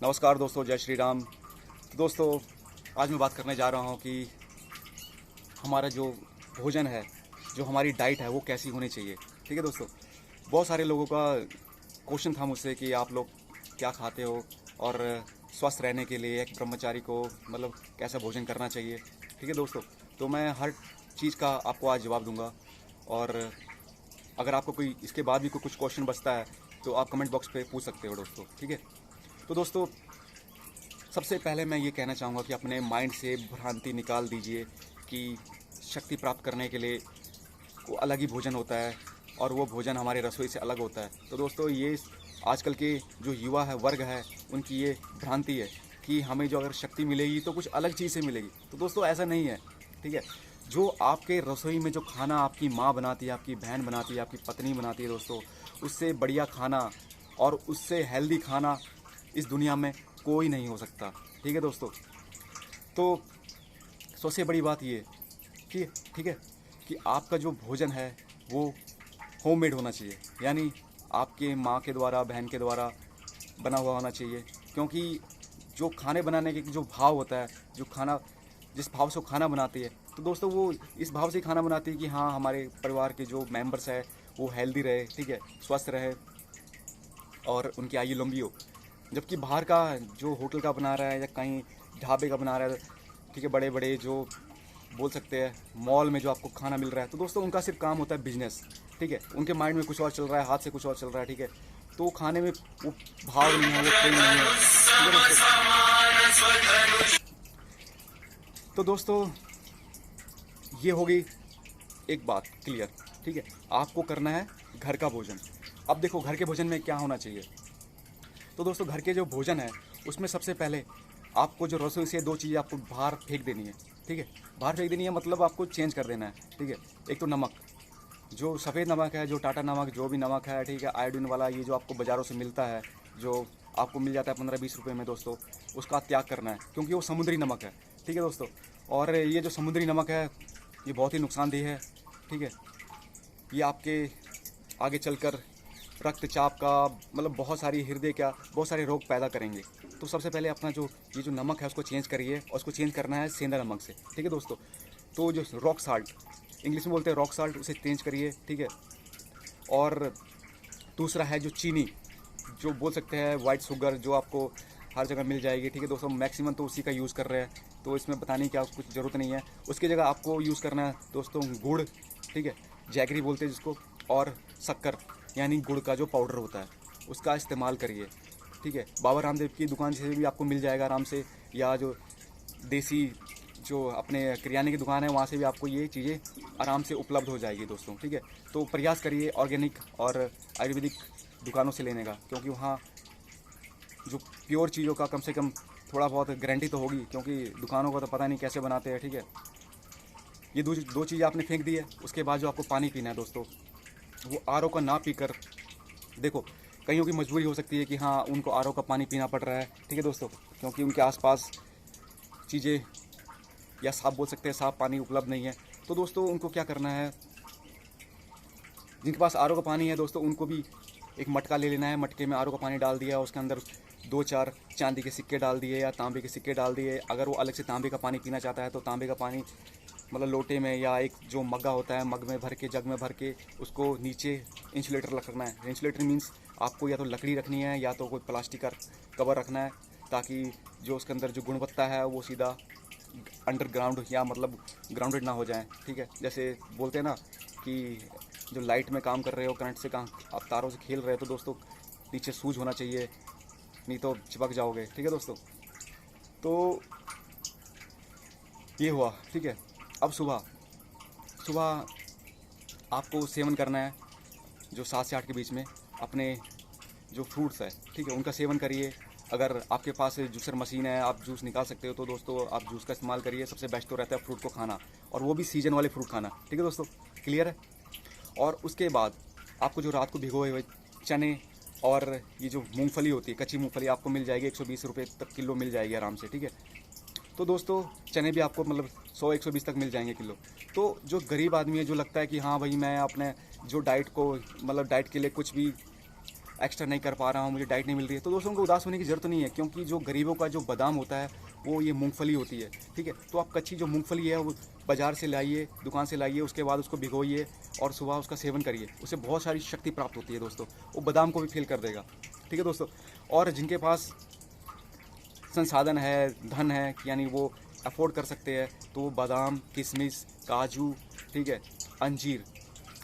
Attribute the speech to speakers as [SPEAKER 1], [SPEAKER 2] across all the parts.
[SPEAKER 1] नमस्कार दोस्तों, जय श्री राम। तो दोस्तों, आज मैं बात करने जा रहा हूँ कि हमारा जो भोजन है, जो हमारी डाइट है, वो कैसी होनी चाहिए। ठीक है दोस्तों, बहुत सारे लोगों का क्वेश्चन था मुझसे कि आप लोग क्या खाते हो और स्वस्थ रहने के लिए एक ब्रह्मचारी को मतलब कैसा भोजन करना चाहिए। ठीक है दोस्तों, तो मैं हर चीज़ का आपको आज जवाब दूंगा। और अगर आपको कोई इसके बाद भी कोई कुछ क्वेश्चन बचता है तो आप कमेंट बॉक्स पे पूछ सकते हो दोस्तों। ठीक है, तो दोस्तों सबसे पहले मैं ये कहना चाहूँगा कि अपने माइंड से भ्रांति निकाल दीजिए कि शक्ति प्राप्त करने के लिए को अलग ही भोजन होता है और वो भोजन हमारे रसोई से अलग होता है। तो दोस्तों, ये आजकल के जो युवा है, वर्ग है, उनकी ये भ्रांति है कि हमें जो अगर शक्ति मिलेगी तो कुछ अलग चीज़ से मिलेगी। तो दोस्तों, ऐसा नहीं है। ठीक है, जो आपके रसोई में जो खाना आपकी माँ बनाती है, आपकी बहन बनाती है, आपकी पत्नी बनाती है दोस्तों, उससे बढ़िया खाना और उससे हेल्दी खाना इस दुनिया में कोई नहीं हो सकता। ठीक है दोस्तों, तो सबसे बड़ी बात ये कि ठीक है कि आपका जो भोजन है वो होममेड होना चाहिए, यानी आपके माँ के द्वारा, बहन के द्वारा बना हुआ होना चाहिए। क्योंकि जो खाने बनाने के जो भाव होता है, जो खाना जिस भाव से वो खाना बनाती है, तो दोस्तों वो इस भाव से खाना बनाती है कि हाँ, हमारे परिवार के जो मेंबर्स है वो हेल्दी रहे, ठीक है, स्वस्थ रहे और उनकी आयु लंबी हो। जबकि बाहर का जो होटल का बना रहा है या कहीं ढाबे का बना रहा है, ठीक है, बड़े बड़े जो बोल सकते हैं मॉल में जो आपको खाना मिल रहा है, तो दोस्तों उनका सिर्फ काम होता है बिजनेस। ठीक है, उनके माइंड में कुछ और चल रहा है, हाथ से कुछ और चल रहा है। ठीक है, तो खाने में वो भाव नहीं है, वो प्रेम नहीं है। ठीक है दोस्तों, तो दोस्तों ये होगी एक बात क्लियर। ठीक है, आपको करना है घर का भोजन। अब देखो, घर के भोजन में क्या होना चाहिए। तो दोस्तों, घर के जो भोजन है उसमें सबसे पहले आपको जो रसोई से दो चीज़ें आपको बाहर फेंक देनी है। ठीक है, बाहर फेंक देनी है मतलब आपको चेंज कर देना है। ठीक है, एक तो नमक, जो सफ़ेद नमक है, जो टाटा नमक, जो भी नमक है, ठीक है, आयोडीन वाला, ये जो आपको बाज़ारों से मिलता है, जो आपको मिल जाता है 15-20 रुपये में दोस्तों, उसका त्याग करना है क्योंकि वो समुद्री नमक है। ठीक है दोस्तों, और ये जो समुद्री नमक है ये बहुत ही नुकसानदेह है। ठीक है, ये आपके आगे चलकर रक्तचाप का मतलब बहुत सारी हृदय का बहुत सारे रोग पैदा करेंगे। तो सबसे पहले अपना जो ये जो नमक है उसको चेंज करिए और उसको चेंज करना है सेंधा नमक से। ठीक है दोस्तों, तो जो रॉक साल्ट, इंग्लिश में बोलते हैं रॉक साल्ट, उसे चेंज करिए। ठीक है, और दूसरा है जो चीनी, जो बोल सकते हैं वाइट शुगर, जो आपको हर जगह मिल जाएगी। ठीक है दोस्तों, मैक्सिमम तो उसी का यूज़ कर रहे हैं, तो इसमें बताने की क्या कुछ ज़रूरत नहीं है। उसकी जगह आपको यूज़ करना है दोस्तों गुड़, ठीक है, जैगरी बोलते हैं जिसको, और शक्कर यानी गुड़ का जो पाउडर होता है उसका इस्तेमाल करिए। ठीक है, बाबा रामदेव की दुकान से भी आपको मिल जाएगा आराम से, या जो देसी जो अपने किराने की दुकान है वहाँ से भी आपको ये चीज़ें आराम से उपलब्ध हो जाएगी दोस्तों। ठीक है, तो प्रयास करिए ऑर्गेनिक और आयुर्वेदिक दुकानों से लेने का, क्योंकि वहाँ जो प्योर चीज़ों का कम से कम थोड़ा बहुत गारंटी तो होगी, क्योंकि दुकानों को तो पता नहीं कैसे बनाते हैं। ठीक है, ये दो चीज़ें आपने फेंक दी है। उसके बाद जो आपको पानी पीना है दोस्तों, वो आरओ का ना पीकर, देखो कईयों की मजबूरी हो सकती है कि हाँ, उनको आरओ का पानी पीना पड़ रहा है। ठीक है दोस्तों, क्योंकि उनके आसपास चीज़ें या साफ बोल सकते हैं साफ पानी उपलब्ध नहीं है। तो दोस्तों उनको क्या करना है, जिनके पास आरओ का पानी है दोस्तों, उनको भी एक मटका ले लेना है। मटके में आरओ का पानी डाल दिया, उसके अंदर 2-4 चांदी के सिक्के डाल दिए या तांबे के सिक्के डाल दिए। अगर वो अलग से तांबे का पानी पीना चाहता है तो तांबे का पानी मतलब लोटे में या एक जो मग्गा होता है, मग में भर के, जग में भर के, उसको नीचे इंसुलेटर रखना है। इंसुलेटर मीन्स आपको या तो लकड़ी रखनी है या तो कोई प्लास्टिक का कवर रखना है, ताकि जो उसके अंदर जो गुणवत्ता है वो सीधा अंडरग्राउंड या मतलब ग्राउंडेड ना हो जाए। ठीक है, जैसे बोलते हैं ना कि जो लाइट में काम कर रहे हो, करंट से काम, आप तारों से खेल रहे हो, तो दोस्तों नीचे सूज होना चाहिए, नहीं तो चिपक जाओगे। ठीक है दोस्तों, तो ये हुआ। ठीक है, अब सुबह सुबह आपको सेवन करना है जो 7 से 8 के बीच में अपने जो फ्रूट्स है, ठीक है, उनका सेवन करिए। अगर आपके पास जूसर मशीन है, आप जूस निकाल सकते हो, तो दोस्तों आप जूस का इस्तेमाल करिए। सबसे बेस्ट तो रहता है फ्रूट को खाना, और वो भी सीजन वाले फ्रूट खाना। ठीक है दोस्तों, क्लियर है। और उसके बाद आपको जो रात को भिगोए हुए चने और ये जो मूंगफली होती है, कच्ची मूंगफली आपको मिल जाएगी 120 रुपये तक किलो मिल जाएगी आराम से। ठीक है, तो दोस्तों चने भी आपको मतलब 100-120 तक मिल जाएंगे किलो। तो जो गरीब आदमी है, जो लगता है कि हाँ भाई मैं अपने जो डाइट को मतलब डाइट के लिए कुछ भी एक्स्ट्रा नहीं कर पा रहा हूँ, मुझे डाइट नहीं मिल रही है, तो दोस्तों को उदास होने की ज़रूरत नहीं है, क्योंकि जो गरीबों का जो बादाम होता है वो ये मूंगफली होती है, ठीक है। तो आप कच्ची जो मूंगफली है वो बाज़ार से लाइए, दुकान से लाइए, उसके बाद उसको भिगोइए और सुबह उसका सेवन करिए, उससे बहुत सारी शक्ति प्राप्त होती है दोस्तों, वो बादाम को भी फील कर देगा, ठीक है दोस्तों। और जिनके पास संसाधन है, धन है, यानी वो अफोर्ड कर सकते हैं, तो वो बादाम, किशमिश, काजू, ठीक है, अंजीर,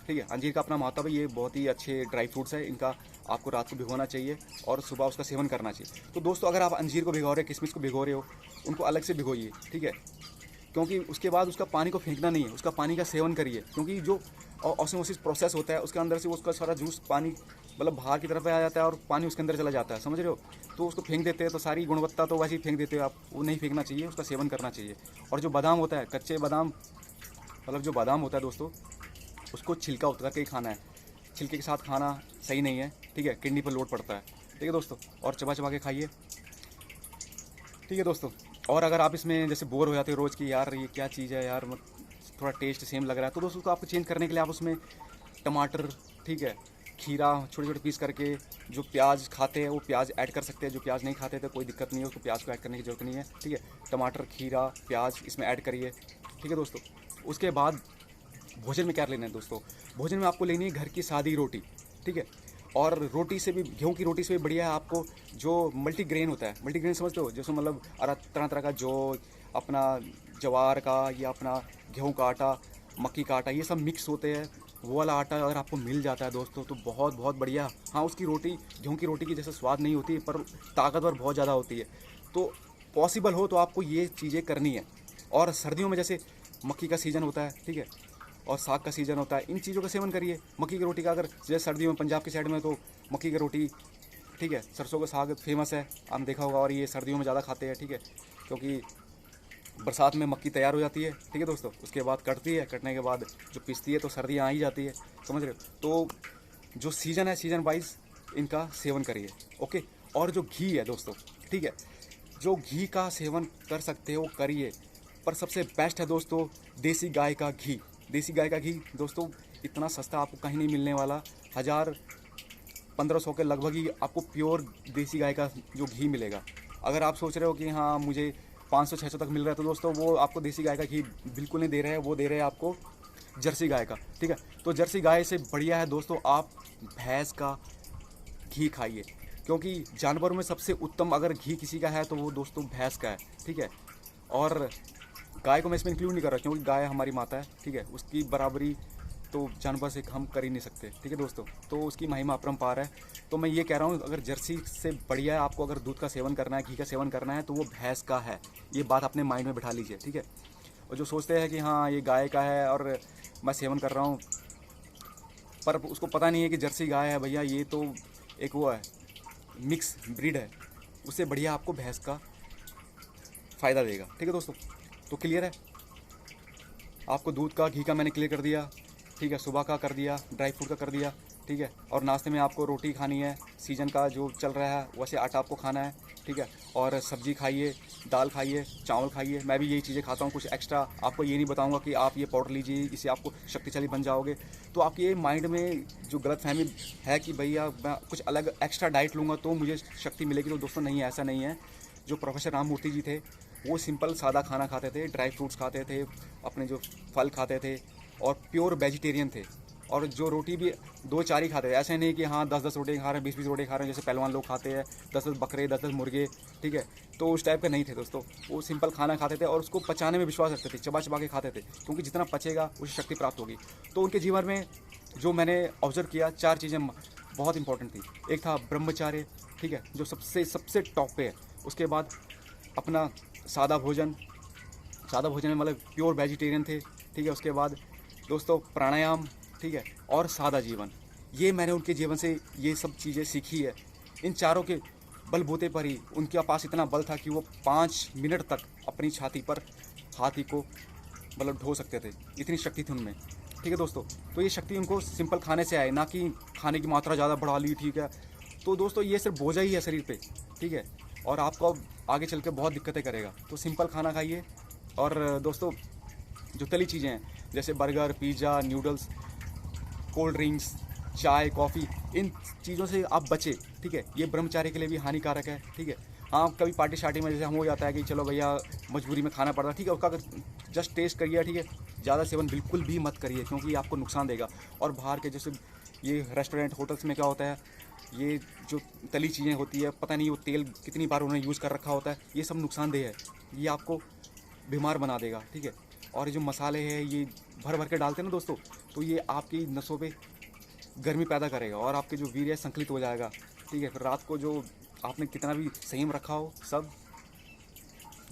[SPEAKER 1] ठीक है, अंजीर का अपना महत्व है, ये बहुत ही अच्छे ड्राई फ्रूट्स है, इनका आपको रात को भिगोना चाहिए और सुबह उसका सेवन करना चाहिए। तो दोस्तों अगर आप अंजीर को भिगो रहे हो, किशमिश को भिगो रहे हो, उनको अलग से भिगोइए, ठीक है, क्योंकि उसके बाद उसका पानी को फेंकना नहीं है, उसका पानी का सेवन करिए, क्योंकि जो ऑस्मोसिस प्रोसेस होता है उसके अंदर से उसका सारा जूस पानी मतलब बाहर की तरफ आ जाता है और पानी उसके अंदर चला जाता है, समझ रहे हो। तो उसको फेंक देते हैं, तो सारी गुणवत्ता तो वैसे ही फेंक देते हो आप, वो नहीं फेंकना चाहिए, उसका सेवन करना चाहिए। और जो बादाम होता है, कच्चे बादाम, मतलब जो बादाम होता है दोस्तों, उसको छिलका उतार के ही खाना है, छिलके के साथ खाना सही नहीं है, ठीक है, किडनी पर लोड पड़ता है, ठीक है दोस्तों। और चबा चबा के खाइए, ठीक है दोस्तों। और अगर आप इसमें जैसे बोर हो जाते हो रोज़ की, यार ये क्या चीज़ है यार, थोड़ा टेस्ट सेम लग रहा है, तो दोस्तों उसको आपको चेंज करने के लिए आप उसमें टमाटर, ठीक है, खीरा छोटे छोटे पीस करके, जो प्याज खाते हैं वो प्याज ऐड कर सकते हैं, जो प्याज नहीं खाते तो कोई दिक्कत नहीं है, उसको प्याज को ऐड करने की ज़रूरत नहीं है, ठीक है। टमाटर, खीरा, प्याज इसमें ऐड करिए, ठीक है दोस्तों। उसके बाद भोजन में क्या लेना है दोस्तों, भोजन में आपको लेनी है घर की सादी रोटी, ठीक है। और रोटी से भी, गेहूं की रोटी से भी बढ़िया है आपको जो मल्टीग्रेन होता है, मल्टीग्रेन समझते हो, जैसे मतलब तरह तरह का, जो अपना जवार का या अपना गेहूं का आटा, मक्की का आटा, ये सब मिक्स होते हैं, वो वाला आटा अगर आपको मिल जाता है दोस्तों तो बहुत बहुत बढ़िया। हाँ, उसकी रोटी गेहूं की रोटी की जैसे स्वाद नहीं होती, पर ताकतवर बहुत ज़्यादा होती है, तो पॉसिबल हो तो आपको ये चीज़ें करनी है। और सर्दियों में जैसे मक्की का सीज़न होता है, ठीक है, और साग का सीज़न होता है, इन चीज़ों का सेवन करिए। मक्की की रोटी का, अगर जैसे सर्दियों में पंजाब की साइड में तो मक्की की रोटी, ठीक है, सरसों का साग फेमस है, आपने देखा होगा, और ये सर्दियों में ज़्यादा खाते हैं, ठीक है, क्योंकि बरसात में मक्की तैयार हो जाती है, ठीक है दोस्तों, उसके बाद कटती है, कटने के बाद जो पिसती है तो सर्दियाँ आ ही जाती है, समझ रहे हो। तो जो सीज़न है, सीज़न वाइज इनका सेवन करिए, ओके। और जो घी है दोस्तों, ठीक है, जो घी का सेवन कर सकते हो करिए, पर सबसे बेस्ट है दोस्तों देसी गाय का घी। देसी गाय का घी दोस्तों इतना सस्ता आपको कहीं नहीं मिलने वाला, 1000-1500 के लगभग ही आपको प्योर देसी गाय का जो घी मिलेगा। अगर आप सोच रहे हो कि हाँ मुझे 500-600 तक मिल रहा है, तो दोस्तों वो आपको देसी गाय का घी बिल्कुल नहीं दे रहे हैं, वो दे रहे हैं आपको जर्सी गाय का, ठीक है। तो जर्सी गाय से बढ़िया है दोस्तों आप भैंस का घी खाइए, क्योंकि जानवरों में सबसे उत्तम अगर घी किसी का है तो वो दोस्तों भैंस का है, ठीक है। और गाय को मैं इसमें इंक्लूड नहीं कर रहा, क्योंकि गाय हमारी माता है, ठीक है, उसकी बराबरी तो जानवर से हम कर ही नहीं सकते, ठीक है दोस्तों। तो उसकी महिमा अपरंपार है। तो मैं ये कह रहा हूँ अगर जर्सी से बढ़िया है आपको अगर दूध का सेवन करना है, घी का सेवन करना है, तो वो भैंस का है, ये बात अपने माइंड में बिठा लीजिए, ठीक है। और जो सोचते हैं कि हाँ ये गाय का है और मैं सेवन कर रहा हूँ, पर उसको पता नहीं है कि जर्सी गाय है भैया, ये तो एक वो है, मिक्स ब्रीड है, उससे बढ़िया आपको भैंस का फ़ायदा देगा, ठीक है दोस्तों। तो क्लियर है, आपको दूध का, घी का मैंने क्लियर कर दिया, ठीक है, सुबह का कर दिया, ड्राई फ्रूट का कर दिया, ठीक है। और नाश्ते में आपको रोटी खानी है, सीजन का जो चल रहा है वैसे आटा आपको खाना है, ठीक है। और सब्जी खाइए, दाल खाइए, चावल खाइए, मैं भी यही चीज़ें खाता हूँ। कुछ एक्स्ट्रा आपको ये नहीं बताऊँगा कि आप ये पाउडर लीजिए, इससे आपको शक्तिशाली बन जाओगे। तो आपके ये माइंड में जो गलतफहमी है कि भैया मैं कुछ अलग एक्स्ट्रा डाइट लूँगा तो मुझे शक्ति मिलेगी, तो दोस्तों नहीं, ऐसा नहीं है। जो प्रोफेसर राममूर्ति जी थे वो सिंपल सादा खाना खाते थे, ड्राई फ्रूट्स खाते थे, अपने जो फल खाते थे, और प्योर वेजिटेरियन थे। और जो रोटी भी 2-4 ही खाते थे, ऐसे नहीं कि हाँ 10-10 रोटी खा रहे हैं, 20-20 रोटी खा रहे हैं, जैसे पहलवान लोग खाते हैं, 10-10 बकरे, 10-10 मुर्गे, ठीक है। तो उस टाइप के नहीं थे दोस्तों, वो सिंपल खाना खाते थे और उसको पचाने में विश्वास रखते थे, चबा चबा के खाते थे, क्योंकि जितना पचेगा उसे शक्ति प्राप्त होगी। तो उनके जीवन में जो मैंने ऑब्जर्व किया, 4 चीज़ें बहुत इंपॉर्टेंट थी। एक था ब्रह्मचार्य, ठीक है, जो सबसे टॉप पे है। उसके बाद अपना सादा भोजन में मतलब प्योर वेजिटेरियन थे, ठीक है। उसके बाद दोस्तों प्राणायाम, ठीक है, और सादा जीवन, ये मैंने उनके जीवन से ये सब चीज़ें सीखी है। इन चारों के बलबूते पर ही उनके पास इतना बल था कि वो 5 मिनट तक अपनी छाती पर हाथी को मतलब ढो सकते थे, इतनी शक्ति थी उनमें, ठीक है दोस्तों। तो ये शक्ति उनको सिंपल खाने से आए, ना कि खाने की मात्रा ज़्यादा बढ़ा ली, ठीक है। तो दोस्तों ये सिर्फ बोझा ही है शरीर पे, ठीक है, और आपको आगे चल के बहुत दिक्कतें करेगा। तो सिंपल खाना खाइए। और दोस्तों जो तली चीज़ें हैं जैसे burger, pizza, noodles, cold drinks, चाय, कॉफ़ी, इन चीज़ों से आप बचे, ठीक है। ये ब्रह्मचारी के लिए भी हानिकारक है, ठीक है। हाँ, कभी पार्टी शार्टी में जैसे हम हो जाता है कि चलो भैया मजबूरी में खाना पड़ रहा है, ठीक है, उसका जस्ट टेस्ट करिए, ठीक है। ज़्यादा सेवन बिल्कुल भी मत करिए क्योंकि ये आपको नुकसान देगा। और बाहर के जैसे ये रेस्टोरेंट होटल्स में क्या होता है, ये जो तली चीज़ें होती है, पता नहीं वो तेल कितनी बार उन्होंने यूज़ कर रखा होता है, ये सब नुकसानदेह है, ये आपको बीमार बना देगा, ठीक है। और ये जो मसाले हैं ये भर भर के डालते हैं ना दोस्तों, तो ये आपकी नसों पे गर्मी पैदा करेगा और आपके जो वीर्य संकलित हो जाएगा, ठीक है। फिर रात को जो आपने कितना भी संयम रखा हो सब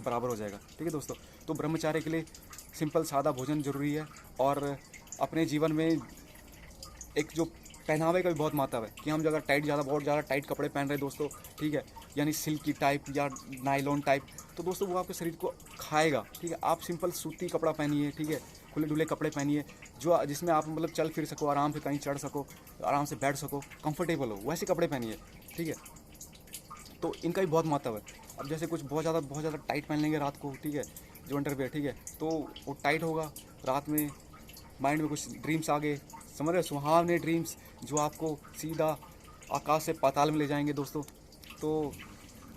[SPEAKER 1] बराबर हो जाएगा, ठीक है दोस्तों। तो ब्रह्मचार्य के लिए सिंपल सादा भोजन जरूरी है। और अपने जीवन में एक जो पहनावे का भी बहुत महत्व है कि हम अगर बहुत ज़्यादा टाइट कपड़े पहन रहे हैं दोस्तों, ठीक है, यानी सिल्की टाइप या नायलॉन टाइप, तो दोस्तों वो आपके शरीर को खाएगा, ठीक है। आप सिंपल सूती कपड़ा पहनिए, ठीक है, खुले डुले कपड़े पहनिए जो जिसमें आप मतलब चल फिर सको, आराम से कहीं चढ़ सको, आराम से बैठ सको, कंफर्टेबल हो, वैसे कपड़े पहनिए, ठीक है। तो इनका भी बहुत महत्व है। अब जैसे कुछ बहुत ज़्यादा टाइट पहन लेंगे रात को, ठीक है, जो अंडरवियर, ठीक है, तो वो टाइट होगा, रात में माइंड में कुछ ड्रीम्स आ गए, समझ रहे, सुहावने ड्रीम्स जो आपको सीधा आकाश से पाताल में ले जाएंगे दोस्तों। तो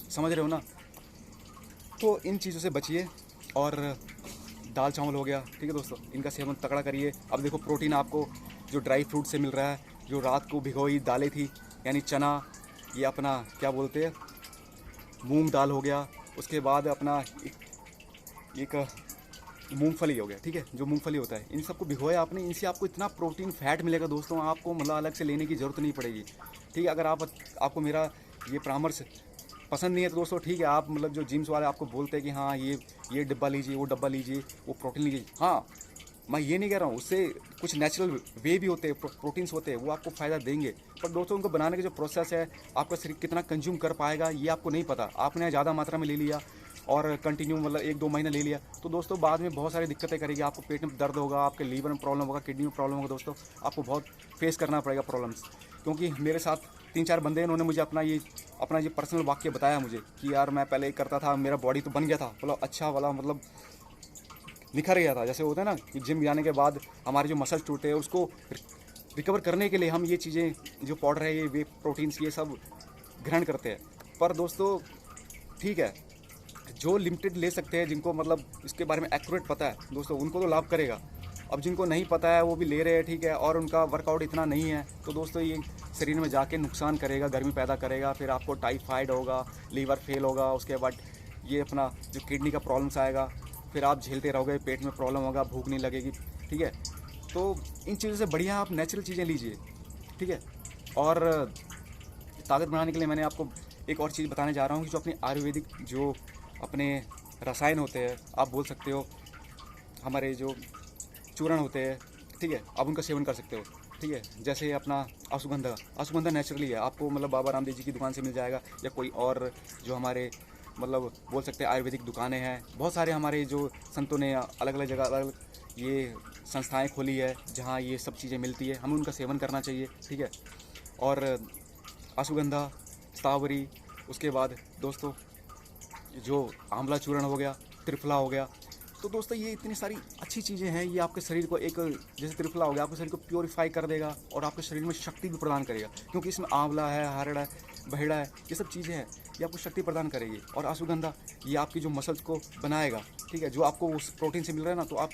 [SPEAKER 1] समझ रहे हो ना। तो इन चीज़ों से बचिए। और दाल चावल हो गया, ठीक है दोस्तों, इनका सेवन तगड़ा करिए। अब देखो प्रोटीन आपको जो ड्राई फ्रूट से मिल रहा है, जो रात को भिगोई दालें थी यानी चना, ये अपना क्या बोलते हैं मूंग दाल हो गया, उसके बाद अपना एक मूंगफली हो गया, ठीक है, जो मूंगफली होता है, इन सबको भिगोया आपने, इनसे आपको इतना प्रोटीन फैट मिलेगा दोस्तों, आपको मतलब अलग से लेने की ज़रूरत नहीं पड़ेगी, ठीक है। अगर आपको मेरा ये परामर्श पसंद नहीं है तो दोस्तों, ठीक है, आप मतलब जो जिम्स वाले आपको बोलते हैं कि हाँ ये डिब्बा लीजिए, वो डब्बा लीजिए, वो प्रोटीन लीजिए, हाँ मैं ये नहीं कह रहा हूँ, उससे कुछ नेचुरल वे भी होते हैं, प्रोटीन्स होते हैं, वो आपको फ़ायदा देंगे। पर दोस्तों उनको बनाने का जो प्रोसेस है, आपका शरीर कितना कंज्यूम कर पाएगा ये आपको नहीं पता। आपने ज़्यादा मात्रा में ले लिया और कंटिन्यू मतलब 1-2 महीना ले लिया तो दोस्तों बाद में बहुत सारी दिक्कतें करेगी। आपको पेट में दर्द होगा, आपके लीवर में प्रॉब्लम होगा, किडनी में प्रॉब्लम होगा दोस्तों, आपको बहुत फेस करना पड़ेगा प्रॉब्लम्स। क्योंकि मेरे साथ 3-4 बंदे उन्होंने मुझे अपना ये पर्सनल वाक्य बताया मुझे कि यार मैं पहले करता था, मेरा बॉडी तो बन गया था, मतलब अच्छा वाला, मतलब निखर गया था। जैसे होता है ना कि जिम जाने के बाद हमारे जो मसल्स टूटे हैं उसको रिकवर करने के लिए हम ये चीज़ें जो पाउडर है, ये वे प्रोटीन्स, ये सब ग्रहण करते हैं। पर दोस्तों ठीक है, जो लिमिटेड ले सकते हैं, जिनको मतलब इसके बारे में एक्यूरेट पता है दोस्तों, उनको तो लाभ करेगा। अब जिनको नहीं पता है वो भी ले रहे हैं, ठीक है, और उनका वर्कआउट इतना नहीं है तो दोस्तों ये शरीर में जाके नुकसान करेगा, गर्मी पैदा करेगा, फिर आपको टाइफाइड होगा, लीवर फेल होगा, उसके बाद ये अपना जो किडनी का प्रॉब्लम्स आएगा, फिर आप झेलते रहोगे, पेट में प्रॉब्लम होगा, भूख नहीं लगेगी, ठीक है। तो इन चीज़ों से बढ़िया आप नेचुरल चीज़ें लीजिए, ठीक है। और ताकत बढ़ाने के लिए मैंने आपको एक और चीज़ बताने जा रहा हूँ कि जो अपनी आयुर्वेदिक जो अपने रसायन होते हैं, आप बोल सकते हो हमारे जो चूर्ण होते हैं, ठीक है, आप उनका सेवन कर सकते हो, ठीक है। जैसे अपना अश्वगंधा नेचुरली है, आपको मतलब बाबा रामदेव जी की दुकान से मिल जाएगा, या कोई और जो हमारे मतलब बोल सकते हैं आयुर्वेदिक दुकानें हैं, बहुत सारे हमारे जो संतों ने अलग अलग जगह अलग ये संस्थाएं खोली है जहाँ ये सब चीज़ें मिलती है, हमें उनका सेवन करना चाहिए, ठीक है। और अश्वगंधा, स्ट्रॉबेरी, उसके बाद दोस्तों जो आंवला चूर्ण हो गया, त्रिफला हो गया, तो दोस्तों ये इतनी सारी अच्छी चीज़ें हैं, ये आपके शरीर को एक, जैसे त्रिफला हो गया, आपके शरीर को प्योरीफाई कर देगा और आपके शरीर में शक्ति भी प्रदान करेगा, क्योंकि इसमें आंवला है, हरड़ है, बहेड़ा है, ये सब चीज़ें हैं, ये आपको शक्ति प्रदान करेगी। और अश्वगंधा ये आपकी जो मसल्स को बनाएगा, ठीक है, जो आपको उस प्रोटीन से मिल रहा है ना, तो आप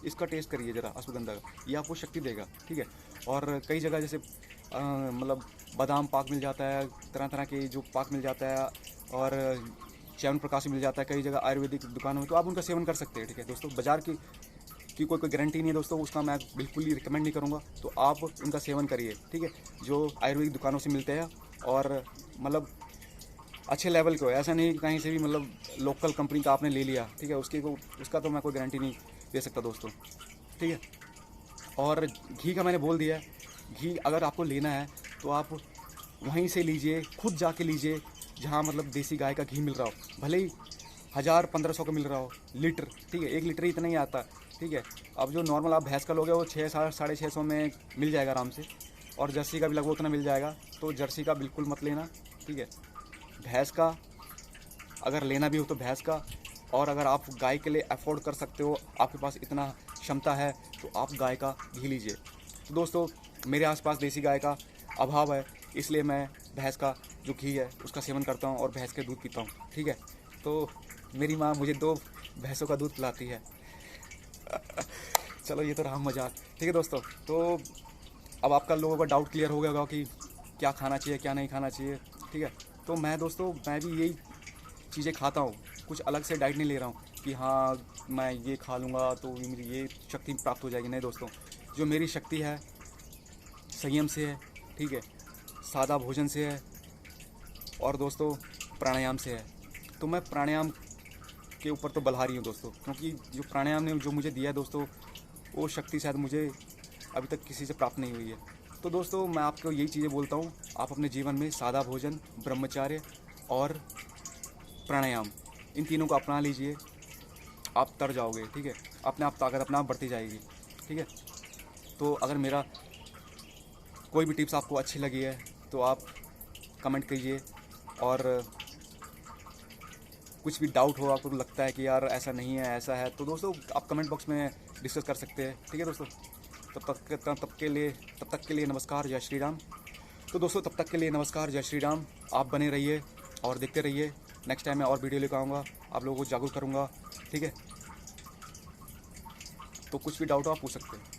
[SPEAKER 1] इसका टेस्ट करिए ज़रा अश्वगंधा का, ये आपको शक्ति देगा, ठीक है। और कई जगह जैसे मतलब बादाम पाक मिल जाता है, तरह तरह के जो पाक मिल जाता है, और च्यवन प्रकाश मिल जाता है कई जगह आयुर्वेदिक दुकानों में, तो आप उनका सेवन कर सकते हैं, ठीक है दोस्तों। बाजार की कोई गारंटी नहीं है दोस्तों, उसका मैं बिल्कुल ही रिकमेंड नहीं करूँगा, तो आप उनका सेवन करिए, ठीक है, जो आयुर्वेदिक दुकानों से मिलते हैं, और मतलब अच्छे लेवल के हो, ऐसा नहीं कि कहीं से भी मतलब लोकल कंपनी का आपने ले लिया, ठीक है, उसका तो मैं कोई गारंटी नहीं दे सकता दोस्तों, ठीक है। और घी का मैंने बोल दिया, घी अगर आपको लेना है तो आप वहीं से लीजिए, खुद जाके लीजिए जहाँ मतलब देसी गाय का घी मिल रहा हो, भले ही 1000-1500 का मिल रहा हो लीटर, ठीक है, 1 लीटर ही इतना ही आता, ठीक है। अब जो नॉर्मल आप भैंस का लोगे वो 600-650 में मिल जाएगा आराम से, और जर्सी का भी लगभग उतना मिल जाएगा, तो जर्सी का बिल्कुल मत लेना, ठीक है। भैंस का अगर लेना भी हो तो भैंस का, और अगर आप गाय के लिए अफोर्ड कर सकते हो, आपके पास इतना क्षमता है, तो आप गाय का घी लीजिए। तो दोस्तों मेरे आसपास देसी गाय का अभाव है, इसलिए मैं भैंस का जो घी है उसका सेवन करता हूँ और भैंस के दूध पीता हूँ, ठीक है। तो मेरी माँ मुझे 2 भैंसों का दूध पिलाती है। चलो ये तो रहा मजाक, ठीक है दोस्तों। तो अब आपका लोगों का डाउट क्लियर हो गया होगा कि क्या खाना चाहिए क्या नहीं खाना चाहिए, ठीक है। तो मैं दोस्तों मैं भी यही चीज़ें खाता हूँ, कुछ अलग से डाइट नहीं ले रहा हूँ कि हाँ मैं ये खा लूँगा तो मुझे ये शक्ति प्राप्त हो जाएगी। नहीं दोस्तों, जो मेरी शक्ति है संयम से है, ठीक है, सादा भोजन से है और दोस्तों प्राणायाम से है। तो मैं प्राणायाम के ऊपर तो बलहारी हूँ दोस्तों, क्योंकि जो प्राणायाम ने जो मुझे दिया है दोस्तों, वो शक्ति शायद मुझे अभी तक किसी से प्राप्त नहीं हुई है। तो दोस्तों मैं आपको यही चीज़ें बोलता हूँ, आप अपने जीवन में सादा भोजन, ब्रह्मचार्य और प्राणायाम, इन तीनों को अपना लीजिए, आप तर जाओगे, ठीक है। अपने आप ताकत अपने आप बढ़ती जाएगी, ठीक है। तो अगर मेरा कोई भी टिप्स आपको अच्छी लगी है तो आप कमेंट कीजिए, और कुछ भी डाउट हो, आपको लगता है कि यार ऐसा नहीं है ऐसा है, तो दोस्तों आप कमेंट बॉक्स में डिस्कस कर सकते हैं, ठीक है दोस्तों। तब तक के लिए नमस्कार, जय श्री राम। तो दोस्तों तब तक के लिए नमस्कार, जय श्री राम। आप बने रहिए और देखते रहिए, नेक्स्ट टाइम मैं और वीडियो लेकर आऊँगा, आप लोगों को जागरूक करूँगा, ठीक है। तो कुछ भी डाउट हो आप पूछ सकते हैं।